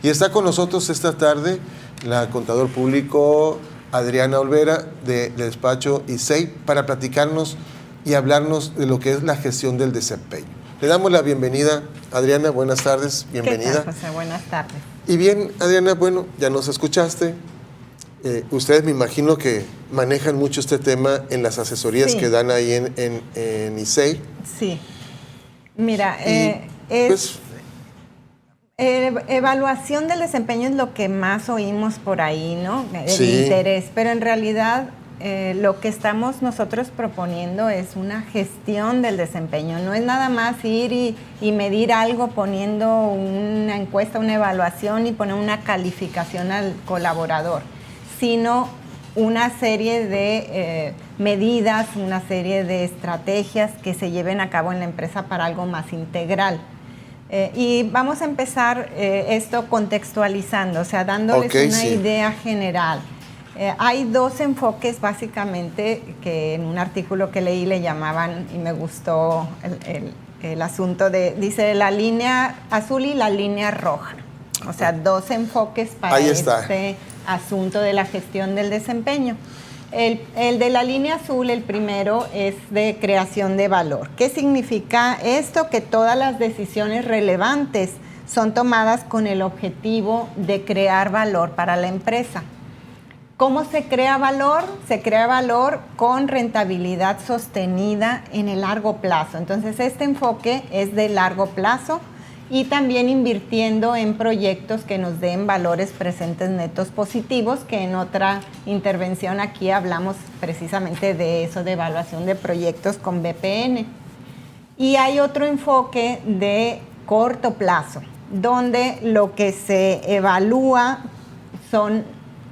Y está con nosotros esta tarde la contador público Adriana Olvera de despacho ISEI para platicarnos y hablarnos de lo que es la gestión del desempeño. Le damos la bienvenida, Adriana, buenas tardes, bienvenida. ¿Qué tal, José? Buenas tardes. Y bien, Adriana, bueno, ya nos escuchaste. Ustedes me imagino que manejan mucho este tema en las asesorías que dan ahí en ISEI. Sí. Mira, pues, evaluación del desempeño es lo que más oímos por ahí, ¿no? El interés, pero en realidad lo que estamos nosotros proponiendo es una gestión del desempeño. No es nada más ir y medir algo poniendo una encuesta, una evaluación y poner una calificación al colaborador, sino una serie de medidas, una serie de estrategias que se lleven a cabo en la empresa para algo más integral. Y vamos a empezar esto contextualizando, o sea, dándoles una idea general. Hay dos enfoques básicamente que en un artículo que leí le llamaban, y me gustó el asunto dice la línea azul y la línea roja. O sea, dos enfoques para este asunto de la gestión del desempeño. El de la línea azul, el primero, es de creación de valor. ¿Qué significa esto? Que todas las decisiones relevantes son tomadas con el objetivo de crear valor para la empresa. ¿Cómo se crea valor? Se crea valor con rentabilidad sostenida en el largo plazo. Entonces, este enfoque es de largo plazo y también invirtiendo en proyectos que nos den valores presentes netos positivos, que en otra intervención aquí hablamos precisamente de eso, de evaluación de proyectos con BPN. Y hay otro enfoque de corto plazo, donde lo que se evalúa son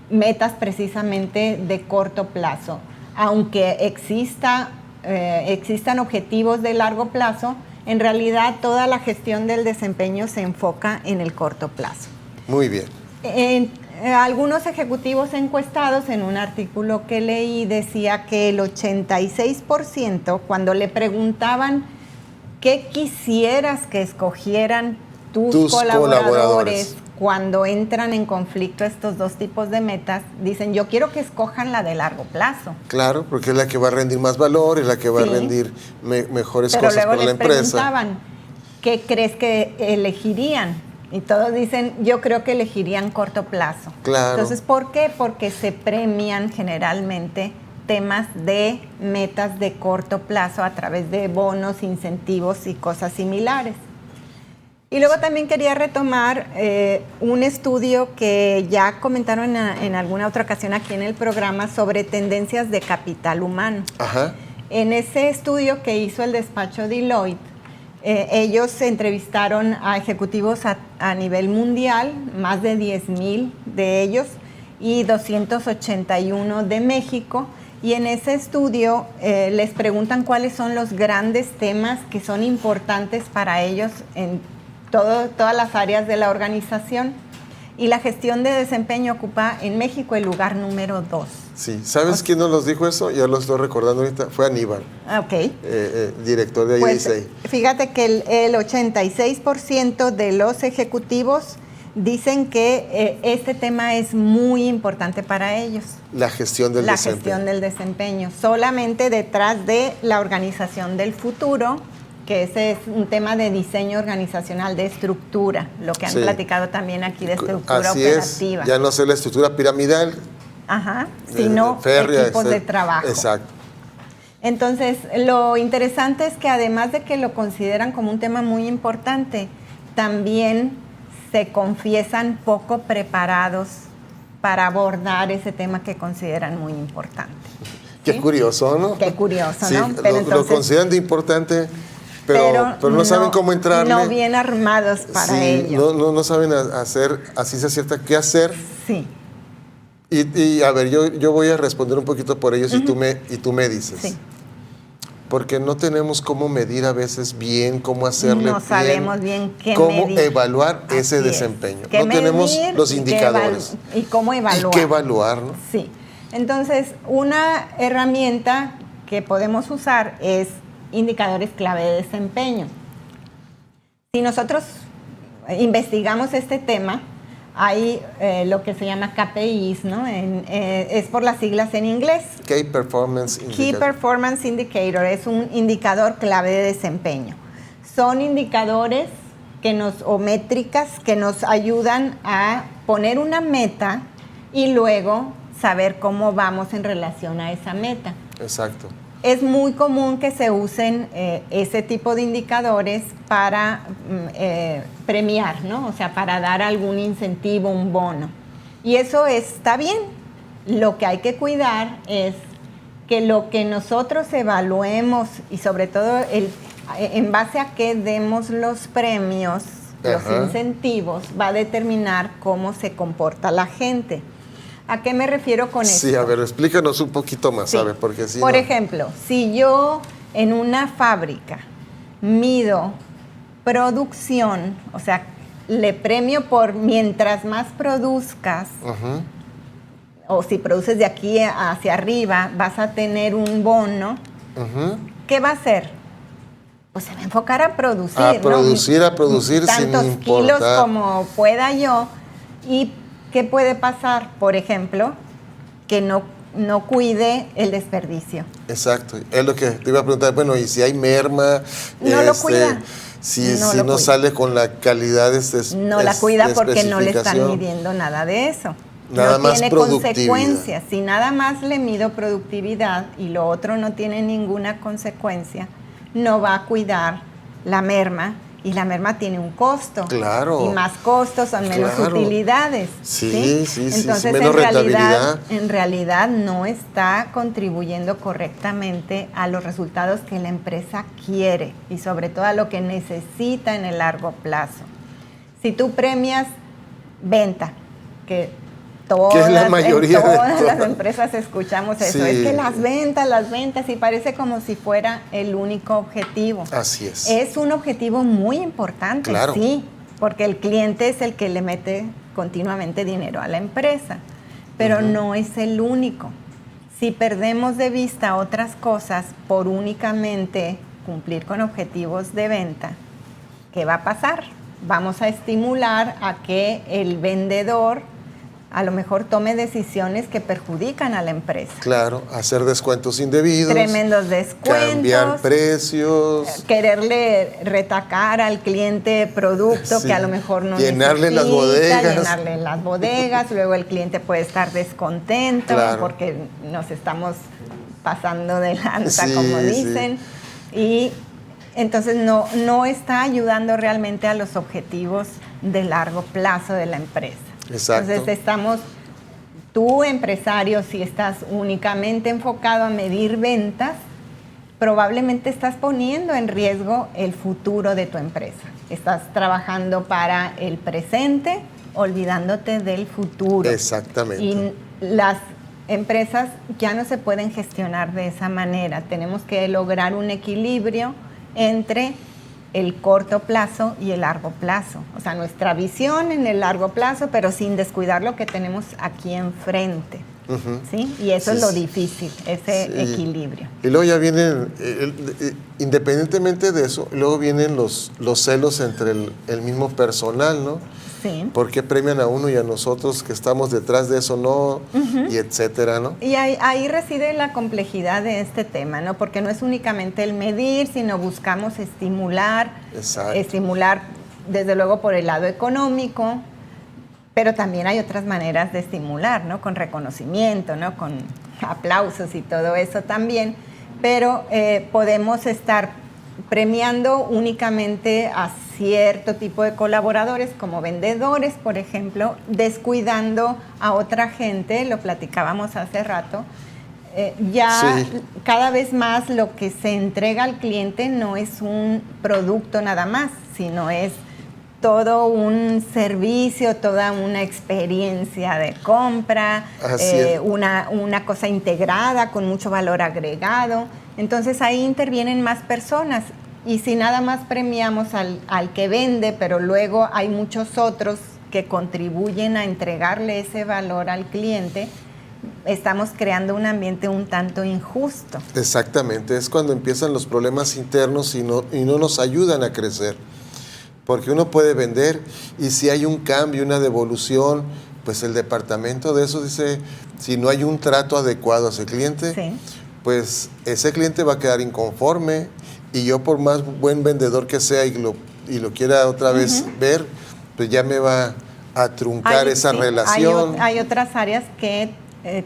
metas precisamente de corto plazo. Aunque existan objetivos de largo plazo, en realidad toda la gestión del desempeño se enfoca en el corto plazo. Muy bien. Algunos ejecutivos encuestados, en un artículo que leí, decía que el 86%, cuando le preguntaban qué quisieras que escogieran tus colaboradores cuando entran en conflicto estos dos tipos de metas, dicen, yo quiero que escojan la de largo plazo. Claro, porque es la que va a rendir más valor, es la que va a rendir mejores cosas para la empresa. Pero luego les preguntaban, ¿qué crees que elegirían? Y todos dicen, yo creo que elegirían corto plazo. Claro. Entonces, ¿por qué? Porque se premian generalmente temas de metas de corto plazo a través de bonos, incentivos y cosas similares. Y luego también quería retomar un estudio que ya comentaron en alguna otra ocasión aquí en el programa sobre tendencias de capital humano. Ajá. En ese estudio que hizo el despacho Deloitte, ellos entrevistaron a ejecutivos a nivel mundial, más de 10,000 de ellos, y 281 de México. Y en ese estudio les preguntan cuáles son los grandes temas que son importantes para ellos en todas las áreas de la organización, y la gestión de desempeño ocupa en México el lugar número 2. Sí, ¿sabes quién nos dijo eso? Ya lo estoy recordando ahorita, fue Aníbal, director de ISEI. Fíjate que el 86% de los ejecutivos dicen que este tema es muy importante para ellos. La gestión del desempeño. La gestión del desempeño, solamente detrás de la organización del futuro, que ese es un tema de diseño organizacional, de estructura, lo que han platicado también aquí de estructura operativa. Ya no sé la estructura piramidal, sino férrea, equipos de trabajo. Exacto. Entonces, lo interesante es que además de que lo consideran como un tema muy importante, también se confiesan poco preparados para abordar ese tema que consideran muy importante. Qué curioso, ¿no? Qué curioso, sí, ¿no? Pero entonces, lo consideran de importante, pero no saben cómo entrarle. No bien armados para ello. No saben hacer, así se acierta, qué hacer. Sí. Y a ver, yo voy a responder un poquito por ellos y tú me dices. Sí. Porque no tenemos cómo medir a veces bien, cómo hacerle bien. No sabemos bien qué cómo medir. Evaluar ese desempeño. No tenemos los indicadores. Y cómo evaluar. Y qué evaluar, ¿no? Sí. Entonces, una herramienta que podemos usar es indicadores clave de desempeño. Si nosotros investigamos este tema, hay lo que se llama KPIs, ¿no? Es por las siglas en inglés. Key Performance Indicator. Key Performance Indicator es un indicador clave de desempeño. Son indicadores o métricas que nos ayudan a poner una meta y luego saber cómo vamos en relación a esa meta. Exacto. Es muy común que se usen ese tipo de indicadores para premiar, ¿no? O sea, para dar algún incentivo, un bono. Y eso está bien. Lo que hay que cuidar es que lo que nosotros evaluemos y sobre todo en base a qué demos los premios, los incentivos, va a determinar cómo se comporta la gente. ¿A qué me refiero con esto? Sí, a ver, explícanos un poquito más, sí. ¿sabes? Porque si Por ejemplo, si yo en una fábrica mido producción, o sea, le premio por mientras más produzcas, o si produces de aquí hacia arriba, vas a tener un bono, ¿qué va a hacer? Pues se va a enfocar a producir. A producir, ¿no? A producir tantos sin importar. kilos como pueda yo. ¿Y qué puede pasar? Por ejemplo, que no cuide el desperdicio. Exacto. Es lo que te iba a preguntar. Bueno, y si hay merma, no lo cuida. Si no sale con la calidad no la cuida porque no le están midiendo nada de eso. Nada no más tiene productividad. consecuencias. Si nada más le mido productividad y lo otro no tiene ninguna consecuencia, no va a cuidar la merma, y la merma tiene un costo. Claro. Y más costos son menos utilidades. Sí. Entonces, menos rentabilidad. En realidad no está contribuyendo correctamente a los resultados que la empresa quiere y sobre todo a lo que necesita en el largo plazo. Si tú premias venta, que es la mayoría todas las empresas escuchamos eso. Sí. Es que las ventas, y parece como si fuera el único objetivo. Así es. Es un objetivo muy importante, claro. Sí, porque el cliente es el que le mete continuamente dinero a la empresa, pero no es el único. Si perdemos de vista otras cosas por únicamente cumplir con objetivos de venta, ¿qué va a pasar? Vamos a estimular a que el vendedor a lo mejor tome decisiones que perjudican a la empresa. Claro, hacer descuentos indebidos. Tremendos descuentos. Cambiar precios. Quererle retacar al cliente producto que a lo mejor no llenarle necesita. Las bodegas. Llenarle las bodegas. Luego el cliente puede estar descontento porque nos estamos pasando de lanza, como dicen. Y entonces no está ayudando realmente a los objetivos de largo plazo de la empresa. Exacto. Entonces tú empresario, si estás únicamente enfocado a medir ventas, probablemente estás poniendo en riesgo el futuro de tu empresa. Estás trabajando para el presente, olvidándote del futuro. Exactamente. Y las empresas ya no se pueden gestionar de esa manera. Tenemos que lograr un equilibrio entre el corto plazo y el largo plazo. O sea, nuestra visión en el largo plazo, pero sin descuidar lo que tenemos aquí enfrente. ¿Sí? Y eso es lo difícil, ese equilibrio. Y luego ya vienen, independientemente de eso, luego vienen los celos entre el mismo personal, ¿no? Sí. ¿Por qué premian a uno y a nosotros que estamos detrás de eso no? Y etcétera, ¿no? Y ahí reside la complejidad de este tema, ¿no? Porque no es únicamente el medir, sino buscamos estimular, desde luego por el lado económico, pero también hay otras maneras de estimular, ¿no? Con reconocimiento, ¿no? Con aplausos y todo eso también, pero podemos estar premiando únicamente a cierto tipo de colaboradores, como vendedores, por ejemplo, descuidando a otra gente, lo platicábamos hace rato. Cada vez más lo que se entrega al cliente no es un producto nada más, sino es todo un servicio, toda una experiencia de compra, una cosa integrada con mucho valor agregado. Entonces ahí intervienen más personas y si nada más premiamos al que vende, pero luego hay muchos otros que contribuyen a entregarle ese valor al cliente, estamos creando un ambiente un tanto injusto. Exactamente, es cuando empiezan los problemas internos y no nos ayudan a crecer. porque uno puede vender y si hay un cambio, una devolución, pues el departamento de eso dice, si no hay un trato adecuado a ese cliente, Sí. pues ese cliente va a quedar inconforme y yo por más buen vendedor que sea y lo quiera otra vez ver, pues ya me va a truncar esa relación. Hay otras áreas que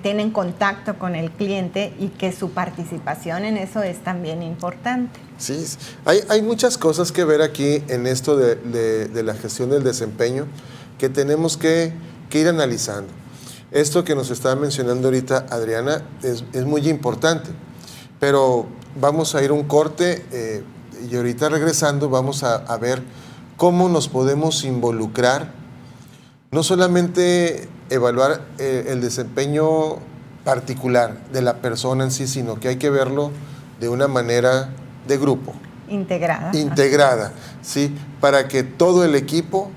tienen contacto con el cliente y que su participación en eso es también importante. Sí, hay muchas cosas que ver aquí en esto de la gestión del desempeño que tenemos que ir analizando. Esto que nos estaba mencionando ahorita Adriana es muy importante, pero vamos a ir a un corte y ahorita regresando vamos a ver cómo nos podemos involucrar, no solamente evaluar el desempeño particular de la persona en sí, sino que hay que verlo de una manera de grupo. Integrada, ¿sí? Para que todo el equipo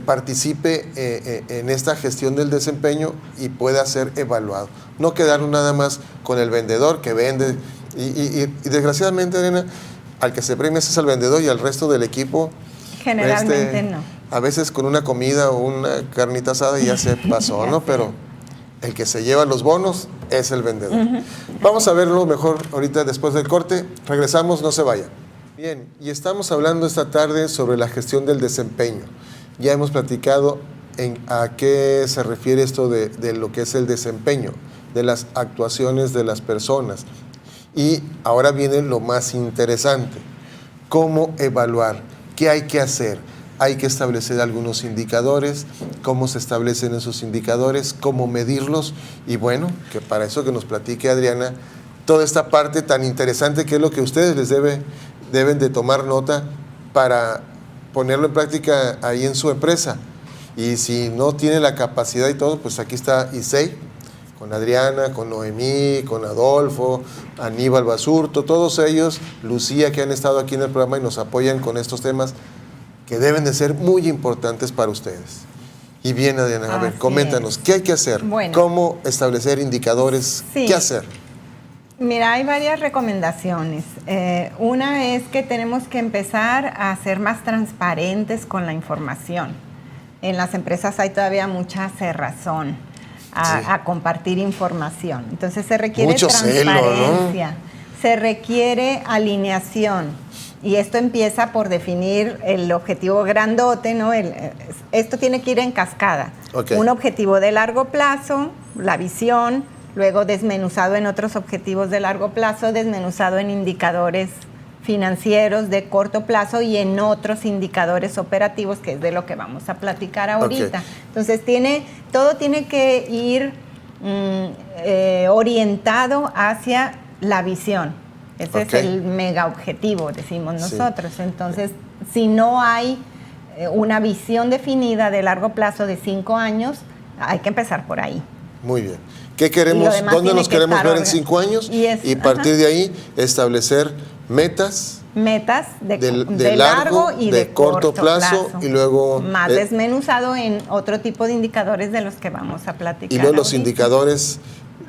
participe en esta gestión del desempeño y pueda ser evaluado. No quedarnos nada más con el vendedor que vende y desgraciadamente, Elena, al que se premia es al vendedor y al resto del equipo generalmente no. A veces con una comida o una carnita asada ya se pasó, ¿no? Pero el que se lleva los bonos es el vendedor. Vamos a verlo mejor ahorita después del corte. Regresamos, no se vaya. Bien, y estamos hablando esta tarde sobre la gestión del desempeño. Ya hemos platicado a qué se refiere esto de lo que es el desempeño, de las actuaciones de las personas. Y ahora viene lo más interesante, cómo evaluar, qué hay que hacer. Hay que establecer algunos indicadores, cómo se establecen esos indicadores, cómo medirlos y bueno, que para eso que nos platique Adriana, toda esta parte tan interesante que es lo que ustedes les deben de tomar nota para ponerlo en práctica ahí en su empresa. Y si no tiene la capacidad y todo, pues aquí está ISEI, con Adriana, con Noemí, con Adolfo, Aníbal Basurto, todos ellos, Lucía, que han estado aquí en el programa y nos apoyan con estos temas que deben de ser muy importantes para ustedes. Y bien, Adriana, a ver, coméntanos, ¿qué hay que hacer? Bueno, ¿cómo establecer indicadores? Sí. ¿Qué hacer? Mira, hay varias recomendaciones. Una es que tenemos que empezar a ser más transparentes con la información. En las empresas hay todavía mucha cerrazón a compartir información. Entonces se requiere mucho transparencia, celo, ¿no? Se requiere alineación. Y esto empieza por definir el objetivo grandote, ¿no? Esto tiene que ir en cascada. Okay. Un objetivo de largo plazo, la visión, luego desmenuzado en otros objetivos de largo plazo, desmenuzado en indicadores financieros de corto plazo y en otros indicadores operativos, que es de lo que vamos a platicar ahorita. Okay. Entonces, todo tiene que ir orientado hacia la visión. Ese es el mega objetivo, decimos nosotros. Sí. Entonces, si no hay una visión definida de largo plazo de 5 años, hay que empezar por ahí. Muy bien. ¿Qué queremos? ¿Dónde nos queremos ver en 5 años? Y partir de ahí establecer metas. Metas de largo y de corto plazo. Y luego más desmenuzado en otro tipo de indicadores de los que vamos a platicar. Y luego los indicadores.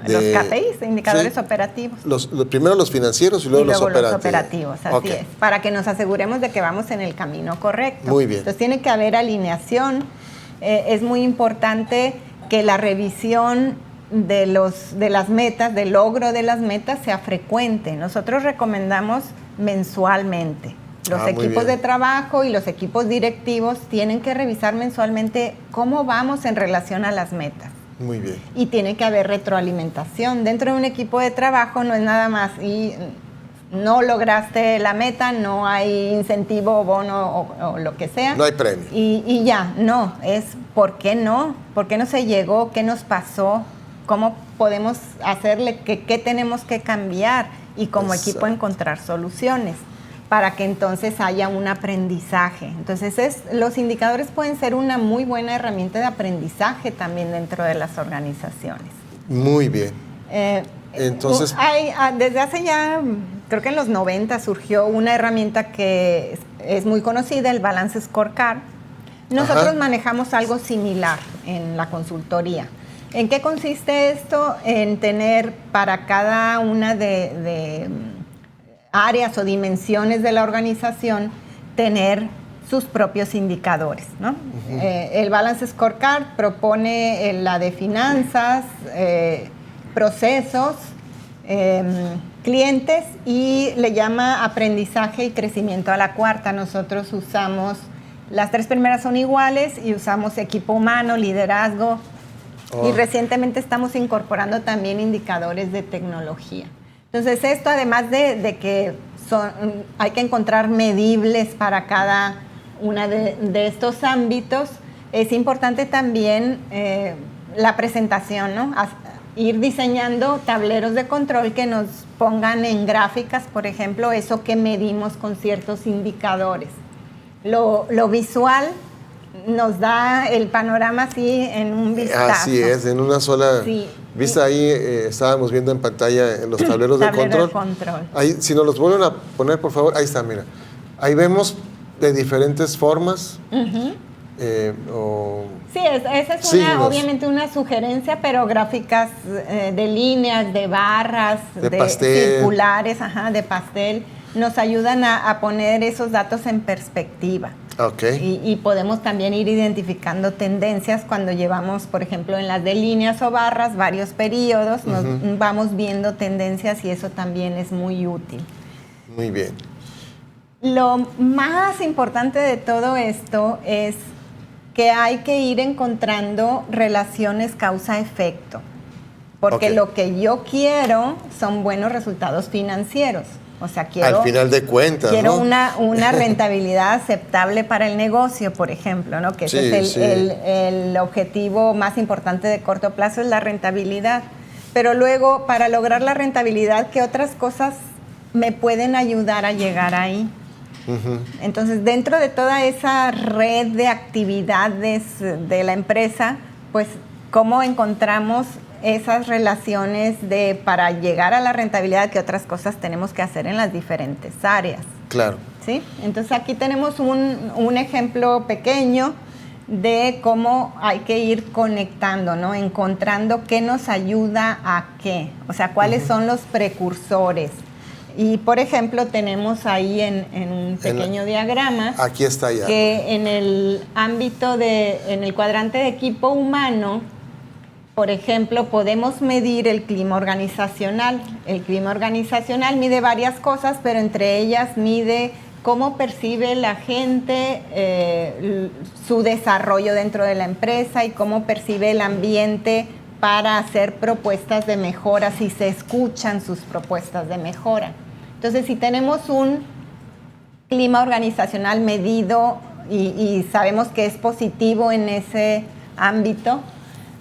Los KPIs, indicadores operativos. Primero los financieros y luego los operativos. Los operativos, así es. Para que nos aseguremos de que vamos en el camino correcto. Muy bien. Entonces tiene que haber alineación. Es muy importante que la revisión de las metas, del logro de las metas sea frecuente. Nosotros recomendamos mensualmente. Los equipos de trabajo y los equipos directivos tienen que revisar mensualmente cómo vamos en relación a las metas. Muy bien. Y tiene que haber retroalimentación. Dentro de un equipo de trabajo no es nada más y no lograste la meta, no hay incentivo, bono o lo que sea. No hay premio. Y ya, no, es ¿por qué no? ¿Por qué no se llegó? ¿Qué nos pasó? ¿Cómo podemos hacerle? ¿Qué tenemos que cambiar? Y como equipo encontrar soluciones para que entonces haya un aprendizaje. Entonces, los indicadores pueden ser una muy buena herramienta de aprendizaje también dentro de las organizaciones. Muy bien. Entonces, desde hace ya, creo que en los 90 surgió una herramienta que es muy conocida, el Balance Scorecard. Nosotros manejamos algo similar en la consultoría. ¿En qué consiste esto? En tener para cada una de áreas o dimensiones de la organización, tener sus propios indicadores, ¿no? El Balance Scorecard propone la de finanzas, procesos, clientes, y le llama aprendizaje y crecimiento a la cuarta. Nosotros usamos, las 3 primeras son iguales, y usamos equipo humano, liderazgo, y recientemente estamos incorporando también indicadores de tecnología. Entonces esto, además de que hay que encontrar medibles para cada una de estos ámbitos, es importante también la presentación, ¿no? Ir diseñando tableros de control que nos pongan en gráficas, por ejemplo, eso que medimos con ciertos indicadores. Lo visual nos da el panorama así en un vistazo. Así es, en una sola vista. Ahí estábamos viendo en pantalla en los tableros de control. Ahí, si nos los vuelven a poner, por favor, ahí está, mira. Ahí vemos de diferentes formas. Sí, esa es obviamente una sugerencia, pero gráficas de líneas, de barras, de pastel, circulares, de pastel, nos ayudan a poner esos datos en perspectiva. Okay. Y podemos también ir identificando tendencias cuando llevamos, por ejemplo, en las de líneas o barras, varios periodos, nos vamos viendo tendencias, y eso también es muy útil. Muy bien. Lo más importante de todo esto es que hay que ir encontrando relaciones causa-efecto, porque lo que yo quiero son buenos resultados financieros. O sea, quiero, al final de cuentas, quiero ¿no? una rentabilidad aceptable para el negocio, por ejemplo, ¿no? Que ese es el objetivo más importante de corto plazo, es la rentabilidad. Pero luego, para lograr la rentabilidad, ¿qué otras cosas me pueden ayudar a llegar ahí? Entonces, dentro de toda esa red de actividades de la empresa, pues, ¿cómo encontramos esas relaciones para llegar a la rentabilidad, que otras cosas tenemos que hacer en las diferentes áreas? Claro. ¿Sí? Entonces, aquí tenemos un ejemplo pequeño de cómo hay que ir conectando, ¿no? Encontrando qué nos ayuda a qué, o sea, cuáles son los precursores. Y, por ejemplo, tenemos ahí en un pequeño diagrama, aquí está ya, que en el ámbito en el cuadrante de equipo humano, por ejemplo, podemos medir el clima organizacional. El clima organizacional mide varias cosas, pero entre ellas mide cómo percibe la gente su desarrollo dentro de la empresa, y cómo percibe el ambiente para hacer propuestas de mejora, si se escuchan sus propuestas de mejora. Entonces, si tenemos un clima organizacional medido y sabemos que es positivo en ese ámbito,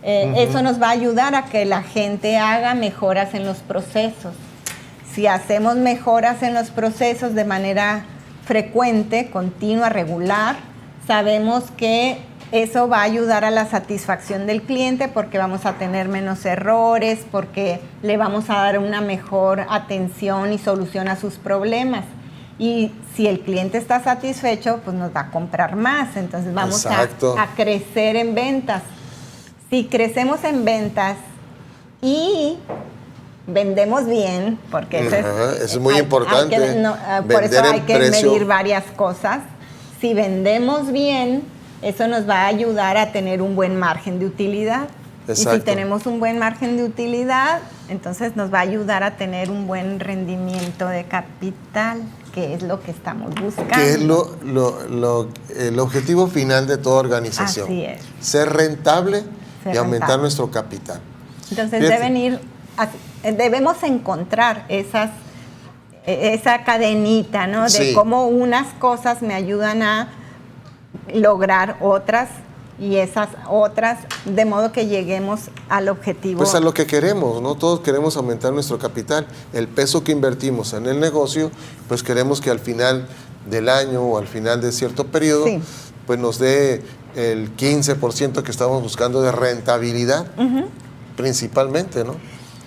eso nos va a ayudar a que la gente haga mejoras en los procesos. Si hacemos mejoras en los procesos de manera frecuente, continua, regular, sabemos que eso va a ayudar a la satisfacción del cliente, porque vamos a tener menos errores, porque le vamos a dar una mejor atención y solución a sus problemas. Y si el cliente está satisfecho, pues nos va a comprar más. Entonces vamos a crecer en ventas. Si crecemos en ventas y vendemos bien, porque eso es muy importante. Por eso hay que medir varias cosas. Si vendemos bien, eso nos va a ayudar a tener un buen margen de utilidad. Exacto. Y si tenemos un buen margen de utilidad, entonces nos va a ayudar a tener un buen rendimiento de capital, que es lo que estamos buscando. Que es el objetivo final de toda organización. Así es. Ser rentable y aumentar nuestro capital. Entonces debemos encontrar esa cadenita, ¿no? De cómo unas cosas me ayudan a lograr otras, y esas otras, de modo que lleguemos al objetivo. Pues a lo que queremos, ¿no? Todos queremos aumentar nuestro capital. El peso que invertimos en el negocio, pues queremos que al final del año o al final de cierto periodo, pues nos dé el 15% que estamos buscando de rentabilidad, principalmente, ¿no?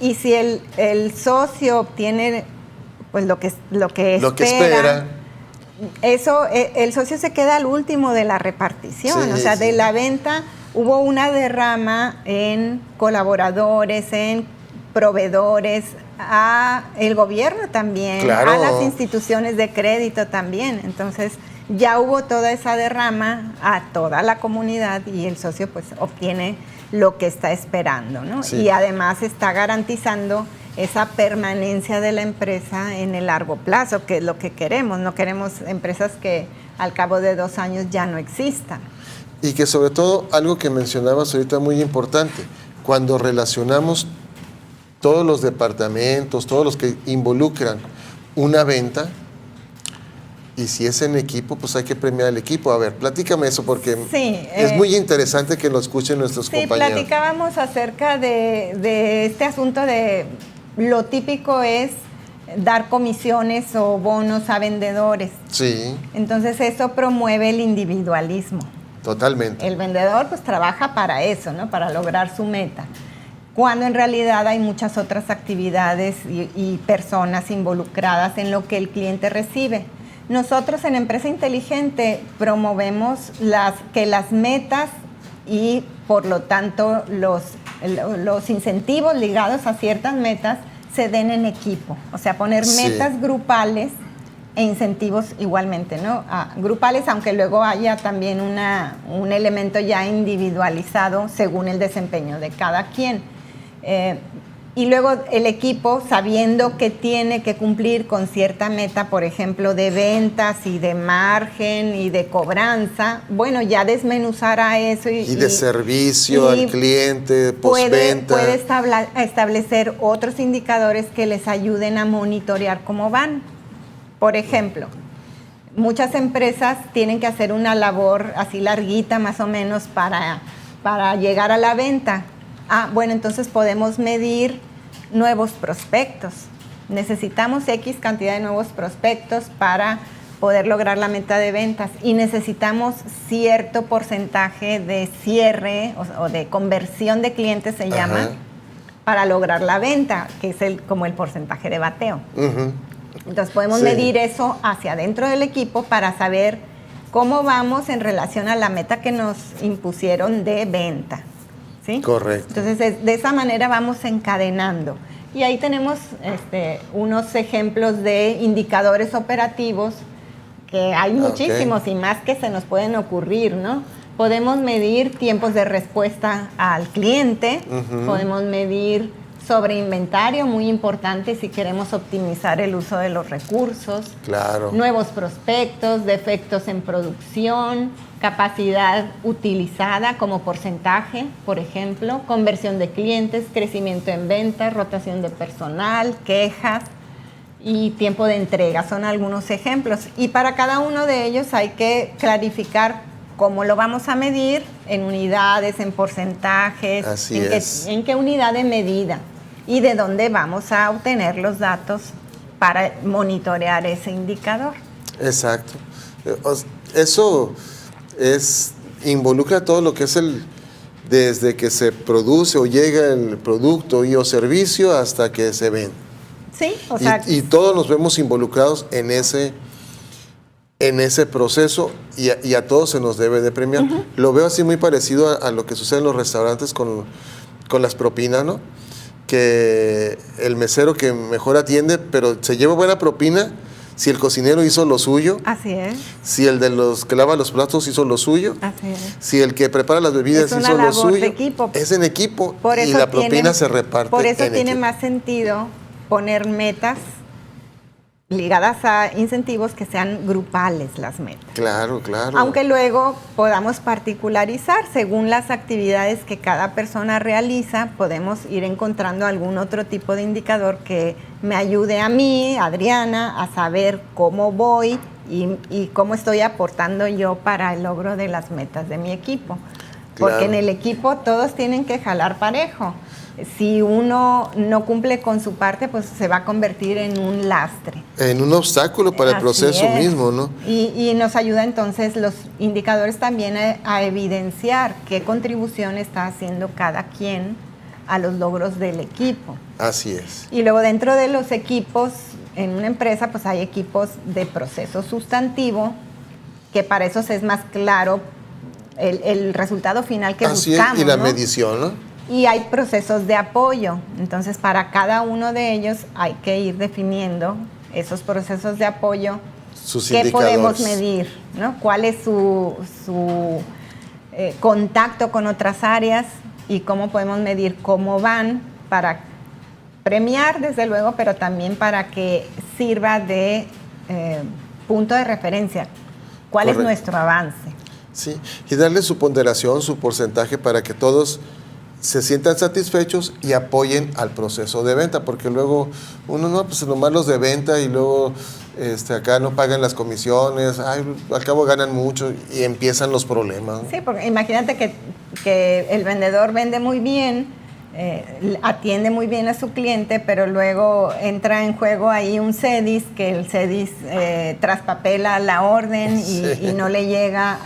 Y si el socio obtiene pues lo que espera, eso, el socio se queda al último de la repartición, de la venta hubo una derrama en colaboradores, en proveedores, a el gobierno también, a las instituciones de crédito también. Entonces, ya hubo toda esa derrama a toda la comunidad y el socio pues obtiene lo que está esperando, ¿no? Sí. Y además está garantizando esa permanencia de la empresa en el largo plazo, que es lo que queremos. No queremos empresas que al cabo de 2 años ya no existan. Y que sobre todo, algo que mencionabas ahorita muy importante, cuando relacionamos todos los departamentos, todos los que involucran una venta, y si es en equipo, pues hay que premiar al equipo. A ver, platícame eso, porque sí, es muy interesante que lo escuchen nuestros compañeros. Sí, platicábamos acerca de este asunto de lo típico es dar comisiones o bonos a vendedores. Sí. Entonces eso promueve el individualismo. Totalmente. El vendedor pues trabaja para eso, ¿no? Para lograr su meta. Cuando en realidad hay muchas otras actividades y personas involucradas en lo que el cliente recibe. Nosotros en Empresa Inteligente promovemos que las metas y por lo tanto los incentivos ligados a ciertas metas se den en equipo. O sea, poner metas grupales e incentivos igualmente, ¿no? Grupales, aunque luego haya también un elemento ya individualizado según el desempeño de cada quien. Y luego el equipo, sabiendo que tiene que cumplir con cierta meta, por ejemplo, de ventas y de margen y de cobranza, bueno, ya desmenuzará eso. Y de servicio al cliente, postventa. Puede establecer otros indicadores que les ayuden a monitorear cómo van. Por ejemplo, muchas empresas tienen que hacer una labor así larguita más o menos para llegar a la venta. Bueno, entonces podemos medir nuevos prospectos. Necesitamos X cantidad de nuevos prospectos para poder lograr la meta de ventas y necesitamos cierto porcentaje de cierre o de conversión de clientes, se llama, para lograr la venta, que es como el porcentaje de bateo. Entonces podemos medir eso hacia adentro del equipo para saber cómo vamos en relación a la meta que nos impusieron de venta. ¿Sí? Correcto. Entonces, de esa manera vamos encadenando. Y ahí tenemos unos ejemplos de indicadores operativos, que hay muchísimos y más que se nos pueden ocurrir, ¿no? Podemos medir tiempos de respuesta al cliente, podemos medir sobreinventario, muy importante si queremos optimizar el uso de los recursos. Claro. Nuevos prospectos, defectos en producción, capacidad utilizada como porcentaje, por ejemplo, conversión de clientes, crecimiento en ventas, rotación de personal, quejas y tiempo de entrega. Son algunos ejemplos. Y para cada uno de ellos hay que clarificar cómo lo vamos a medir, en unidades, en porcentajes, en qué unidad de medida y de dónde vamos a obtener los datos para monitorear ese indicador. Exacto. Eso involucra todo lo que es desde que se produce o llega el producto o servicio hasta que se vende. Sí, o sea. Y todos nos vemos involucrados en ese proceso y a todos se nos debe de premiar. Lo veo así muy parecido a lo que sucede en los restaurantes con las propinas, ¿no? Que el mesero que mejor atiende, pero se lleva buena propina si el cocinero hizo lo suyo. Así es. Si el de los que lava los platos hizo lo suyo. Así es. Si el que prepara las bebidas hizo lo suyo. De equipo. Es en equipo y la propina se reparte. Por eso tiene más sentido poner metas ligadas a incentivos que sean grupales las metas. Claro, claro. Aunque luego podamos particularizar según las actividades que cada persona realiza, podemos ir encontrando algún otro tipo de indicador que me ayude a mí, Adriana, a saber cómo voy y cómo estoy aportando yo para el logro de las metas de mi equipo. Porque Claro. en el equipo todos tienen que jalar parejo. Si uno no cumple con su parte, pues se va a convertir en un lastre. En un obstáculo para el proceso mismo, ¿no? Y nos ayuda entonces los indicadores también a evidenciar qué contribución está haciendo cada quien a los logros del equipo. Así es. Y luego dentro de los equipos, en una empresa, pues hay equipos de proceso sustantivo, que para eso es más claro el resultado final que Así buscamos. es, y la ¿no? medición, ¿no? Y hay procesos de apoyo. Entonces, para cada uno de ellos hay que ir definiendo esos procesos de apoyo sus qué indicadores podemos medir, ¿no? ¿Cuál es su contacto con otras áreas y cómo podemos medir cómo van para premiar, desde luego, pero también para que sirva de punto de referencia? ¿Cuál Correcto. es nuestro avance? Sí, y darle su ponderación, su porcentaje para que todos se sientan satisfechos y apoyen al proceso de venta, porque luego uno no, pues nomás los de venta y luego acá no pagan las comisiones, ay, al cabo ganan mucho y empiezan los problemas, ¿no? Sí, porque imagínate que el vendedor vende muy bien, atiende muy bien a su cliente, pero luego entra en juego ahí un CEDIS, que el CEDIS traspapela la orden y no le llega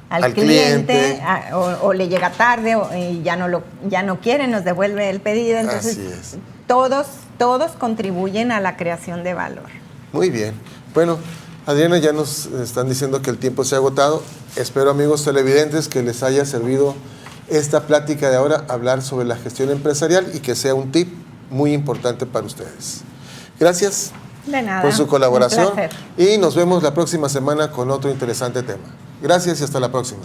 al cliente o le llega tarde y ya no quiere, nos devuelve el pedido. Entonces, así es. Todos contribuyen a la creación de valor. Muy bien. Bueno, Adriana, ya nos están diciendo que el tiempo se ha agotado. Espero, amigos televidentes, que les haya servido esta plática de ahora, hablar sobre la gestión empresarial y que sea un tip muy importante para ustedes. Gracias De nada, por su colaboración un placer. y nos vemos la próxima semana con otro interesante tema. Gracias y hasta la próxima.